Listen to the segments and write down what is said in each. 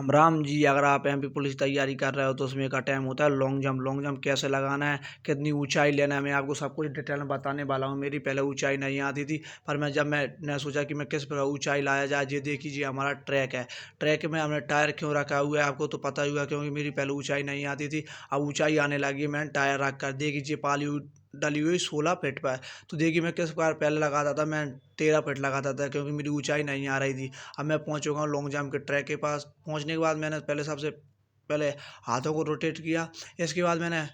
राम राम जी। अगर आप MP police की तैयारी कर रहे हो तो उसमें एक अटैम्प होता है लॉन्ग जंप। लॉन्ग जंप कैसे लगाना है, कितनी ऊंचाई लेना है, मैं आपको सब कुछ डिटेल में बताने वाला हूँ। मेरी पहले ऊंचाई नहीं आती थी, पर मैंने सोचा कि मैं किस प्रकार ऊंचाई लाया जाए। ये देखिए, जी हमारा ट्रैक है। ट्रैक में हमने टायर क्यों रखा हुआ है आपको तो पता ही होगा, क्योंकि मेरी पहले ऊंचाई नहीं आती थी। अब ऊंचाई आने लगी, मैंने टायर रख कर देखिए पाली डली हुई 16 फीट पर। तो देखिए मैं किस प्रकार पहले लगाता था, मैं 13 फीट लगाता था, क्योंकि मेरी ऊंचाई नहीं आ रही थी। अब मैं पहुंच चुका हूँ लॉन्ग जंप के ट्रैक के पास। पहुंचने के बाद मैंने पहले सबसे पहले हाथों को रोटेट किया। इसके बाद मैंने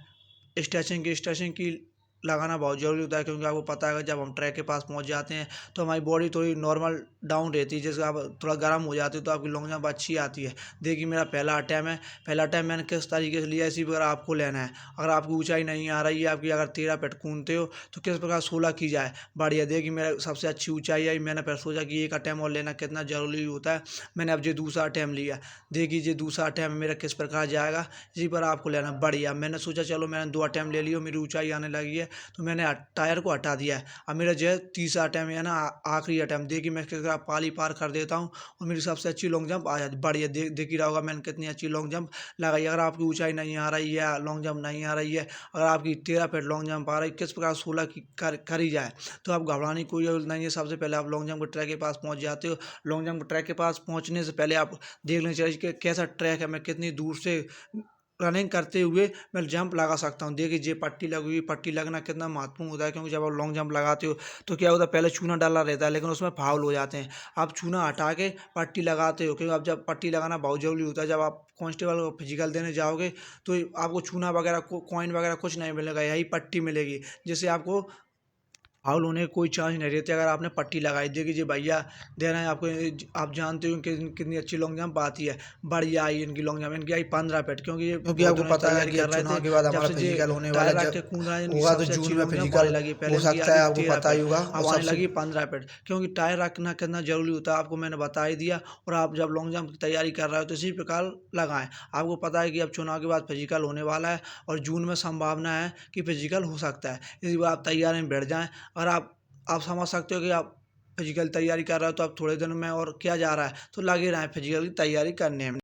स्ट्रेचिंग की लगाना बहुत ज़रूरी होता है, क्योंकि आपको पता है जब हम ट्रैक के पास पहुंच जाते हैं तो हमारी बॉडी थोड़ी नॉर्मल डाउन रहती है। जैसे आप थोड़ा गर्म हो जाती है तो आपकी लॉन्ग जंप अच्छी आती है। देखिए मेरा पहला अटैम्प है। पहला अटैम्प मैंने किस तरीके से लिया, इसी प्रकार आपको लेना है। अगर आपकी ऊंचाई नहीं आ रही है, आपकी अगर 13 फीट कूदते हो तो किस प्रकार 16 की जाए, बढ़िया। देखिए मेरा सबसे अच्छी ऊंचाई आई। मैंने फिर सोचा कि एक अटैम्प और लेना कितना ज़रूरी होता है। मैंने अब ये दूसरा अटैम्प लिया। देखिए ये दूसरा अटैम्प मेरा किस प्रकार जाएगा, इसी पर आपको लेना बढ़िया। मैंने सोचा चलो मैंने 2 अटैम्प ले लियो, मेरी ऊंचाई आने लगी है तो मैंने टायर को हटा दिया है। अब मेरा जो है तीसरा अटैम्प है ना, आखिरी अटैम्प। देखिए मैं किस तरह पाली पार कर देता हूँ और मेरी सबसे अच्छी लॉन्ग जंप आ जाती बढ़िया। देख ही रहा होगा मैंने कितनी अच्छी लॉन्ग जंप लगाई। अगर आपकी ऊंचाई नहीं आ रही है, लॉन्ग जंप नहीं आ रही है, अगर आपकी 13 फीट लॉन्ग जंप आ रही है, किस प्रकार 16 की करी जाए, तो आप घबराने की कोई जरूरत नहीं है। सबसे पहले आप लॉन्ग जंप के ट्रैक के पास पहुंच जाते हो। लॉन्ग जंप के ट्रैक के पास पहुंचने से पहले आप देख लेना चाहिए कि कैसा ट्रैक है, मैं कितनी दूर से रनिंग करते हुए मैं जंप लगा सकता हूँ। देखिए ये पट्टी लगी हुई, पट्टी लगना कितना महत्वपूर्ण होता है, क्योंकि जब आप लॉन्ग जंप लगाते हो तो क्या होता है, पहले चूना डाला रहता है लेकिन उसमें फाउल हो जाते हैं। आप चूना हटा के पट्टी लगाते हो, क्योंकि आप जब पट्टी लगाना बहुत ज़रूरी होता है। जब आप कांस्टेबल को फिजिकल देने जाओगे तो आपको चूना वगैरह कॉइन वगैरह कुछ नहीं मिलेगा, यही पट्टी मिलेगी, जिससे आपको फाउल होने के कोई चांस नहीं रहते अगर आपने पट्टी लगाई। देखिए जी भैया दे रहे हैं आपको, आप जानते हो कि कितनी अच्छी लॉन्ग जंप आती है। बढ़िया आई इनकी लॉन्ग जंप, इनकी आई 15 फीट, क्योंकि ये क्योंकि बहुत आपको दिनों से पता है तैयारी कि कर अब रहे थे। चुनाव के बाद जब हमारा से ये फिजिकल होने वाला टायर है। रख के जब कूद रहे हैं, इनकी होगा तो सबसे अच्छी जून में लॉन्ग जंप आने फिजिकल लगी। पहले हो इनकी सकता आती है, आपको 13 पता ही फीट होगा। अब और आने सबसे लगी 15 फीट, क्योंकि टायर रखना कितना जरूरी होता है आपको मैंने बता ही दिया। और आप जब लॉन्ग जंप की तैयारी कर रहे हो तो इसी प्रकार लगाएं। आपको पता है कि अब चुनाव के बाद फिजिकल होने वाला है और जून में संभावना है कि फिजिकल हो सकता है। इसी बार आप तैयारी में बैठ जाएं। और आप समझ सकते हो कि आप फिजिकल तैयारी कर रहे हो तो अब थोड़े दिनों में और क्या जा रहा है, तो लगे रहें फिजिकल की तैयारी करने में।